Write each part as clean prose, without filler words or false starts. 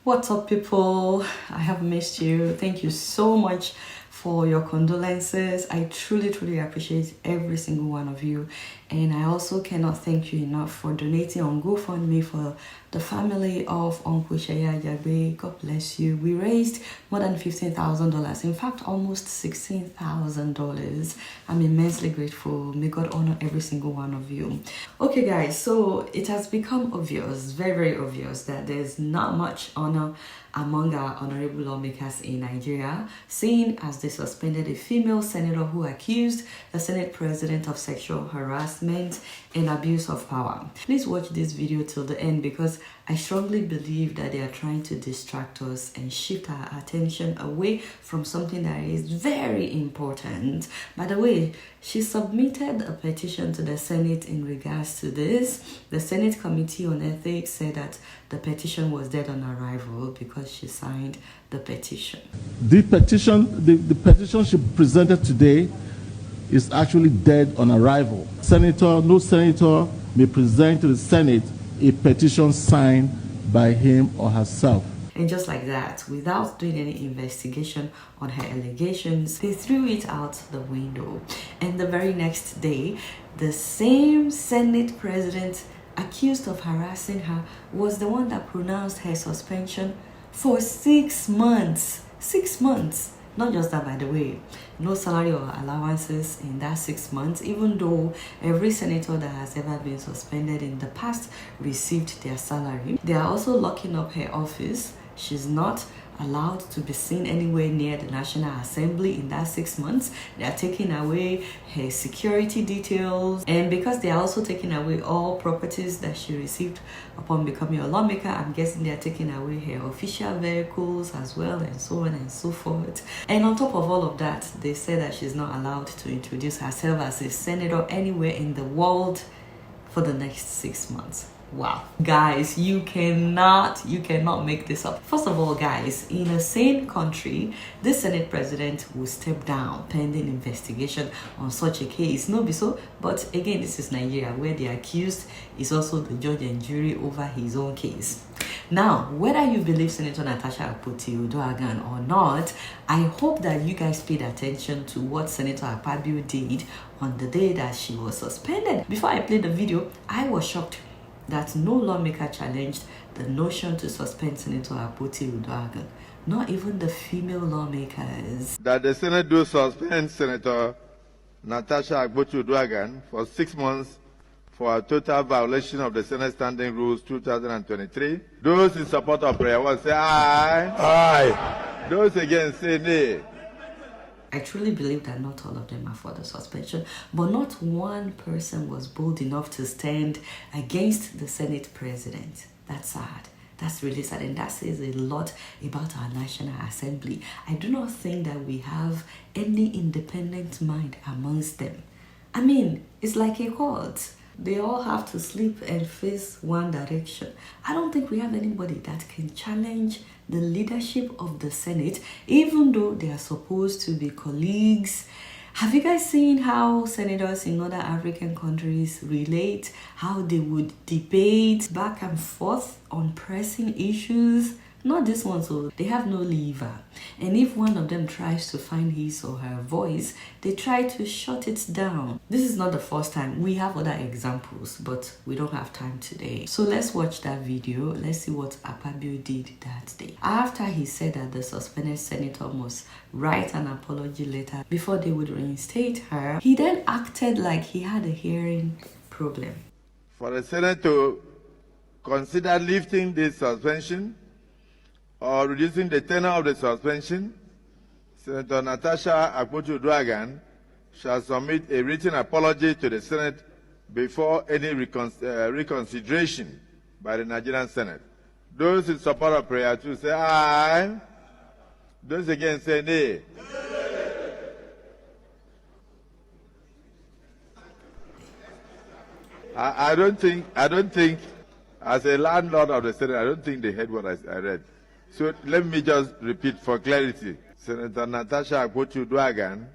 What's up, people? I have missed you. Thank you so much for your condolences. I truly appreciate every single one of you, and I also cannot thank you enough for donating on GoFundMe for the family of Uncle Sheya Jagbe. God bless you. We raised more than $15,000, in fact almost $16,000. I'm immensely grateful. May God honor every single one of you. Okay guys, so it has become obvious, very obvious, that there's not much honor among our honorable lawmakers in Nigeria, seeing as they suspended a female senator who accused the Senate President of sexual harassment and abuse of power. Please watch this video till the end, because I strongly believe that they are trying to distract us and shift our attention away from something that is very important. By the way, she submitted a petition to the Senate in regards to this. The Senate Committee on Ethics said that the petition was dead on arrival because she signed the petition. The petition she presented today is actually dead on arrival. No senator may present to the Senate a petition signed by him or herself. And just like that, without doing any investigation on her allegations, they threw it out the window. And the very next day, the same Senate president accused of harassing her was the one that pronounced her suspension for 6 months. 6 months. Not just that, by the way, no salary or allowances in that 6 months, even though every senator that has ever been suspended in the past received their salary. They are also locking up her office. She's not allowed to be seen anywhere near the National Assembly in that 6 months. They are taking away her security details, and because they are also taking away all properties that she received upon becoming a lawmaker, I'm guessing they are taking away her official vehicles as well, and so on and so forth. And on top of all of that, they say that she's not allowed to introduce herself as a senator anywhere in the world for the next 6 months. Wow, guys, you cannot make this up. First of all, guys, in a sane country, this Senate president will step down pending investigation on such a case. No be so, but again, this is Nigeria, where the accused is also the judge and jury over his own case. Now, whether you believe Senator Natasha Akpoti Uduaghan or not, I hope that you guys paid attention to what Senator Akpabio did on the day that she was suspended. Before I played the video, I was shocked that no lawmaker challenged the notion to suspend Senator Akpoti Uduaghan, not even the female lawmakers. That the Senate do suspend Senator Natasha Akpoti Uduaghan for 6 months for a total violation of the Senate Standing Rules 2023. Those in support of prayer will say aye. Aye. Those against say nay. I truly believe that not all of them are for the suspension, but not one person was bold enough to stand against the Senate president. That's sad. That's really sad, and that says a lot about our National Assembly. I do not think that we have any independent mind amongst them. I mean, it's like a cult. They all have to sleep and face one direction. I don't think we have anybody that can challenge the leadership of the Senate, even though they are supposed to be colleagues. Have you guys seen how senators in other African countries relate, how they would debate back and forth on pressing issues? Not this one, so they have no lever. And if one of them tries to find his or her voice, they try to shut it down. This is not the first time. We have other examples, but we don't have time today. So let's watch that video. Let's see what Akpabio did that day. After he said that the suspended senator must write an apology letter before they would reinstate her, he then acted like he had a hearing problem. For the Senate to consider lifting this suspension or reducing the tenure of the suspension, Senator Natasha Akpoti Uduaghan shall submit a written apology to the Senate before any reconsideration by the Nigerian Senate. Those in support of prayer to say aye. Those against say nay. I don't think, as a landlord of the Senate, I don't think they heard what I read. So let me just repeat for clarity. Senator Natasha Akpoti Uduaghan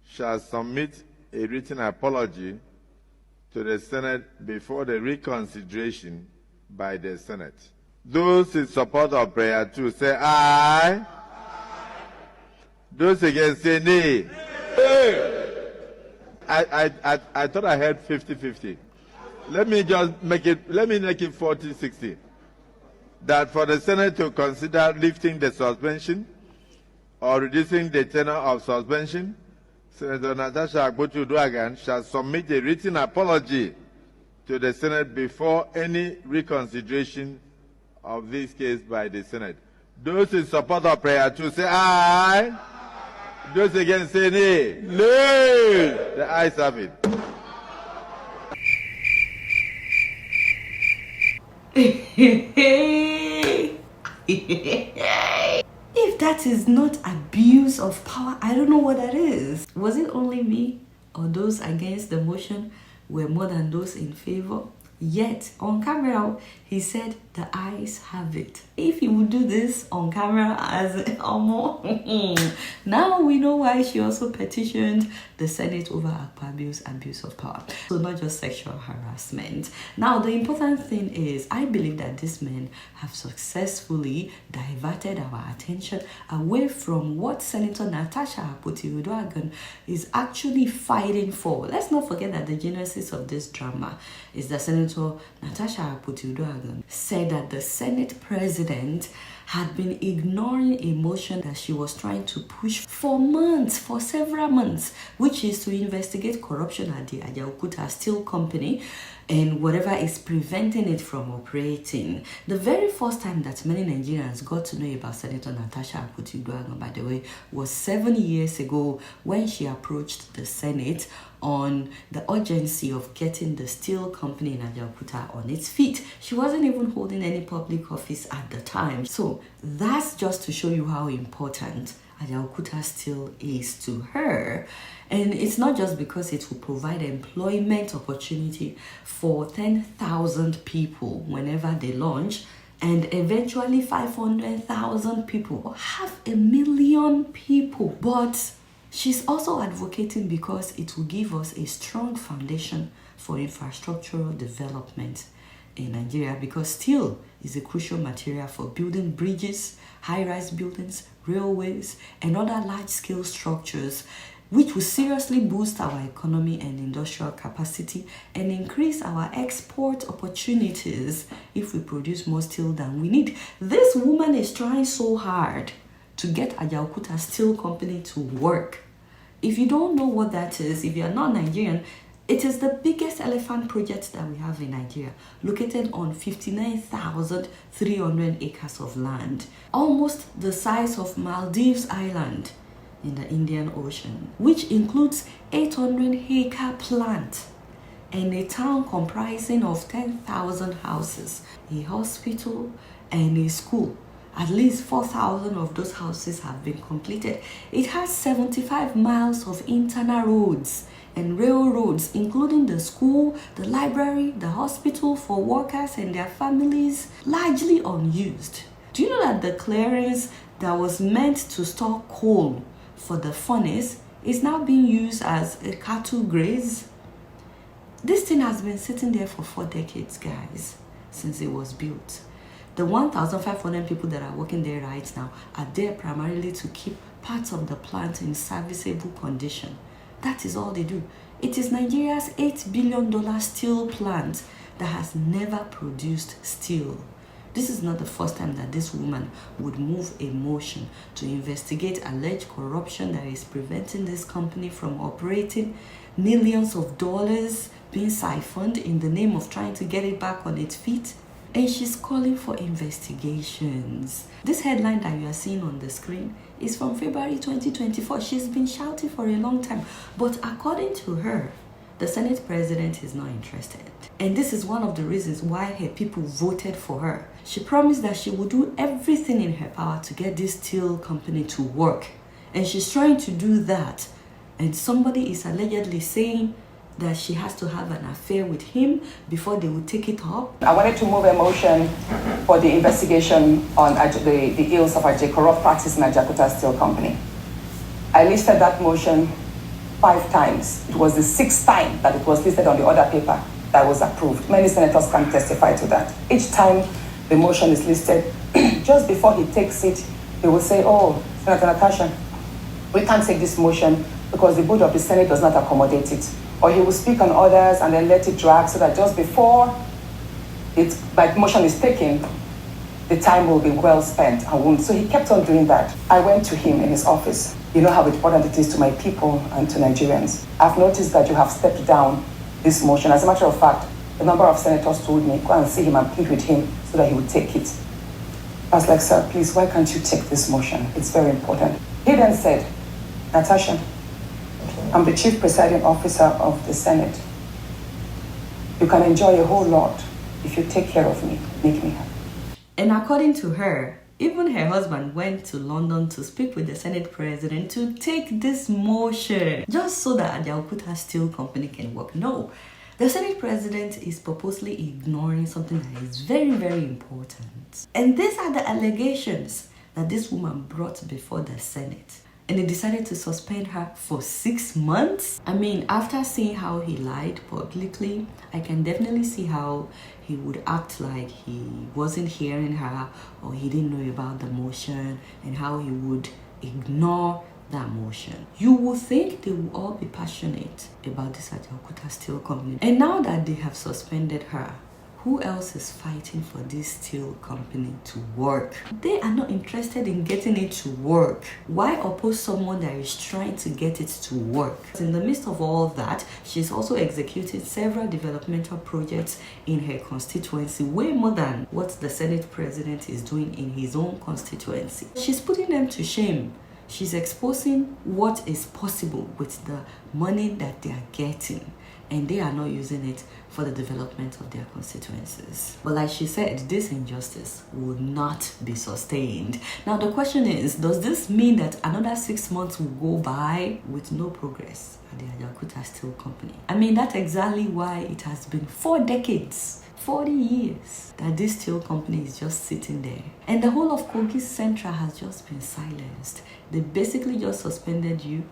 shall submit a written apology to the Senate before the reconsideration by the Senate. Those in support of prayer 2, say aye. Those against, say nay. I thought I had 50-50. Let me make it 40-60. That for the Senate to consider lifting the suspension or reducing the tenor of suspension, Senator Natasha Akpoti Uduaghan shall submit a written apology to the Senate before any reconsideration of this case by the Senate. Those in support of prayer 2, say aye. Those against, say nay. Nay. The ayes have it. If that is not abuse of power, I don't know what that is. Was it only me or those against the motion were more than those in favor? Yet, on camera, he said the ayes have it. If he would do this on camera as Omo, now we know why she also petitioned the Senate over Akpabio's abuse of power. So not just sexual harassment. Now, the important thing is, I believe that these men have successfully diverted our attention away from what Senator Natasha Akpoti Uduaghan is actually fighting for. Let's not forget that the genesis of this drama is that Senator Natasha Akpoti Uduaghan said that the Senate President had been ignoring a motion that she was trying to push for months, for several months, which is to investigate corruption at the Ajaokuta Steel Company and whatever is preventing it from operating. The very first time that many Nigerians got to know about Senator Natasha Akpoti Uduaghan, by the way, was 7 years ago when she approached the Senate on the urgency of getting the steel company in Ajaokuta on its feet. She wasn't even holding any public office at the time. So that's just to show you how important Ajaokuta Steel is to her. And it's not just because it will provide employment opportunity for 10,000 people whenever they launch, and eventually 500,000 people, 500,000 people. But she's also advocating because it will give us a strong foundation for infrastructural development in Nigeria, because steel is a crucial material for building bridges, high-rise buildings, railways, and other large-scale structures, which will seriously boost our economy and industrial capacity and increase our export opportunities if we produce more steel than we need. This woman is trying so hard to get Ajaokuta Steel Company to work. If you don't know what that is, if you're not Nigerian, it is the biggest elephant project that we have in Nigeria, located on 59,300 acres of land, almost the size of Maldives Island in the Indian Ocean, which includes 800-acre plant and a town comprising of 10,000 houses, a hospital, and a school. At least 4,000 of those houses have been completed. It has 75 miles of internal roads and railroads, including the school, the library, the hospital for workers and their families, largely unused. Do you know that the clearance that was meant to store coal for the furnace is now being used as a cattle graze? This thing has been sitting there for 4 decades, guys, since it was built. The 1,500 people that are working there right now are there primarily to keep parts of the plant in serviceable condition. That is all they do. It is Nigeria's $8 billion steel plant that has never produced steel. This is not the first time that this woman would move a motion to investigate alleged corruption that is preventing this company from operating, millions of dollars being siphoned in the name of trying to get it back on its feet. And she's calling for investigations. This headline that you are seeing on the screen is from February 2024. She's been shouting for a long time. But according to her, the Senate President is not interested. And this is one of the reasons why her people voted for her. She promised that she would do everything in her power to get this steel company to work. And she's trying to do that. And somebody is allegedly saying that she has to have an affair with him before they will take it up. I wanted to move a motion for the investigation on the ills of corrupt practice in Ajaokuta Steel Company. I listed that motion 5 times. It was the 6th time that it was listed on the order paper that was approved. Many senators can testify to that. Each time the motion is listed, just before he takes it, he will say, oh, Senator Natasha, we can't take this motion because the board of the Senate does not accommodate it. Or he will speak on others and then let it drag so that just before my motion is taken, the time will be well spent and won't. So he kept on doing that. I went to him in his office. You know how important it is to my people and to Nigerians. I've noticed that you have stepped down this motion. As a matter of fact, a number of senators told me, go and see him and plead with him so that he would take it. I was like, sir, please, why can't you take this motion? It's very important. He then said, Natasha, I'm the chief presiding officer of the Senate. You can enjoy a whole lot if you take care of me, make me happy. And according to her, even her husband went to London to speak with the Senate President to take this motion just so that Ajaokuta Steel Company can work. No, the Senate President is purposely ignoring something that is very, very important. And these are the allegations that this woman brought before the Senate. And they decided to suspend her for 6 months. I mean, after seeing how he lied publicly, I can definitely see how he would act like he wasn't hearing her or he didn't know about the motion and how he would ignore that motion. You would think they will all be passionate about this Ajaokuta Steel Company. And now that they have suspended her, who else is fighting for this steel company to work? They are not interested in getting it to work. Why oppose someone that is trying to get it to work? In the midst of all that, she's also executed several developmental projects in her constituency, way more than what the Senate President is doing in his own constituency. She's putting them to shame. She's exposing what is possible with the money that they are getting, and they are not using it for the development of their constituencies. But like she said, this injustice will not be sustained. Now the question is, does this mean that another 6 months will go by with no progress at the Ajaokuta Steel Company? I mean, that's exactly why it has been 4 decades, 40 years, that this steel company is just sitting there. And the whole of Kogi Central has just been silenced. They basically just suspended you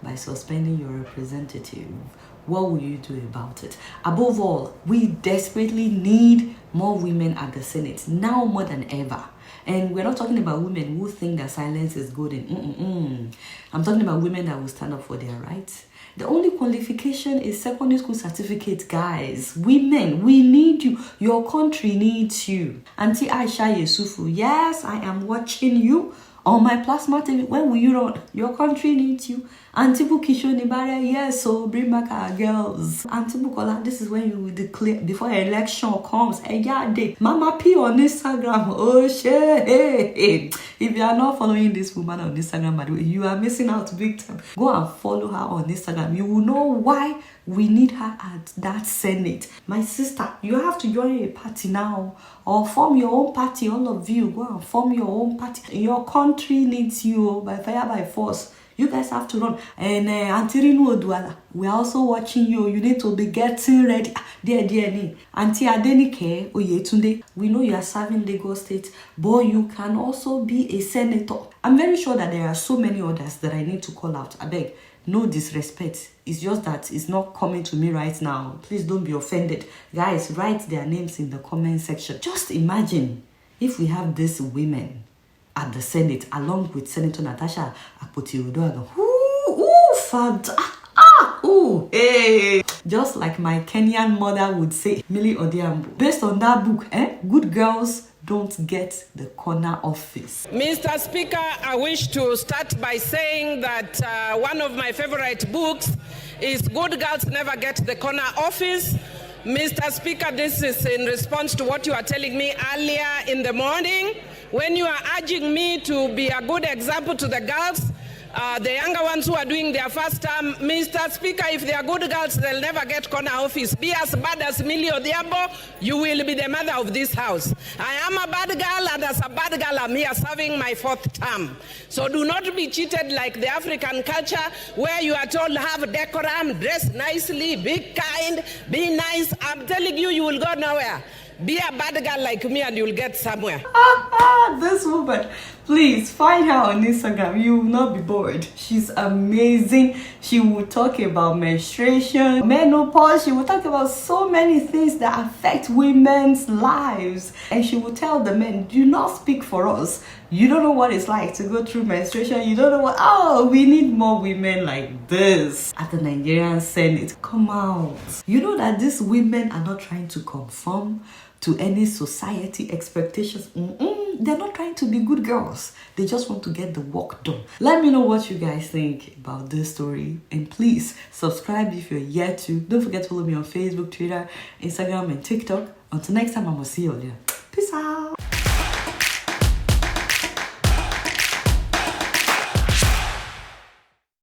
by suspending your representative. What will you do about it? Above all, we desperately need more women at the Senate, now more than ever. And we're not talking about women who think that silence is good and I'm talking about women that will stand up for their rights. The only qualification is secondary school certificate, guys. Women, we need you. Your country needs you. Auntie Aisha Yesufu, yes, I am watching you on my plasma TV. When will you run? Your country needs you. Auntie Bukisho Nibare, yes, so bring back our girls. Auntie Bukola, this is when you will declare before election comes. Mama P on Instagram. Oh shit. Hey. If you are not following this woman on Instagram, by the way, you are missing out big time. Go and follow her on Instagram. You will know why we need her at that Senate. My sister, you have to join a party now or form your own party. All of you, go and form your own party. Your country needs you by fire, by force. You guys have to run. And Auntie Rinu Oduala, we are also watching you. You need to be getting ready. Dear. Auntie Adenike Oyetunde, we know you are serving Lagos State, but you can also be a senator. I'm very sure that there are so many others that I need to call out. I beg, no disrespect. It's just that it's not coming to me right now. Please don't be offended. Guys, write their names in the comment section. Just imagine if we have these women at the Senate, along with Senator Natasha Akpoti Uduaghan. Hey. Just like my Kenyan mother would say, Millie Odiambo. Based on that book, good girls don't get the corner office. Mr. Speaker, I wish to start by saying that one of my favorite books is Good Girls Never Get the Corner Office. Mr. Speaker, this is in response to what you are telling me earlier in the morning, when you are urging me to be a good example to the girls, the younger ones who are doing their first term. Mr. Speaker, if they are good girls, they'll never get corner office. Be as bad as Millie Odiambo, you will be the mother of this house. I am a bad girl, and as a bad girl, I'm here serving my 4th term. So do not be cheated like the African culture, where you are told have decorum, dress nicely, be kind, be nice. I'm telling you, you will go nowhere. Be a bad girl like me and you'll get somewhere. This woman. Please find her on Instagram. You will not be bored. She's amazing. She will talk about menstruation, menopause. She will talk about so many things that affect women's lives. And she will tell the men, do not speak for us. You don't know what it's like to go through menstruation. You don't know what, oh, we need more women like this at the Nigerian Senate. Come out. You know that these women are not trying to conform to any society expectations. They're not trying to be good girls. They just want to get the work done. Let me know what you guys think about this story. And please subscribe if you're yet to. Don't forget to follow me on Facebook, Twitter, Instagram, and TikTok. Until next time, I'm going to see you all there. Peace out.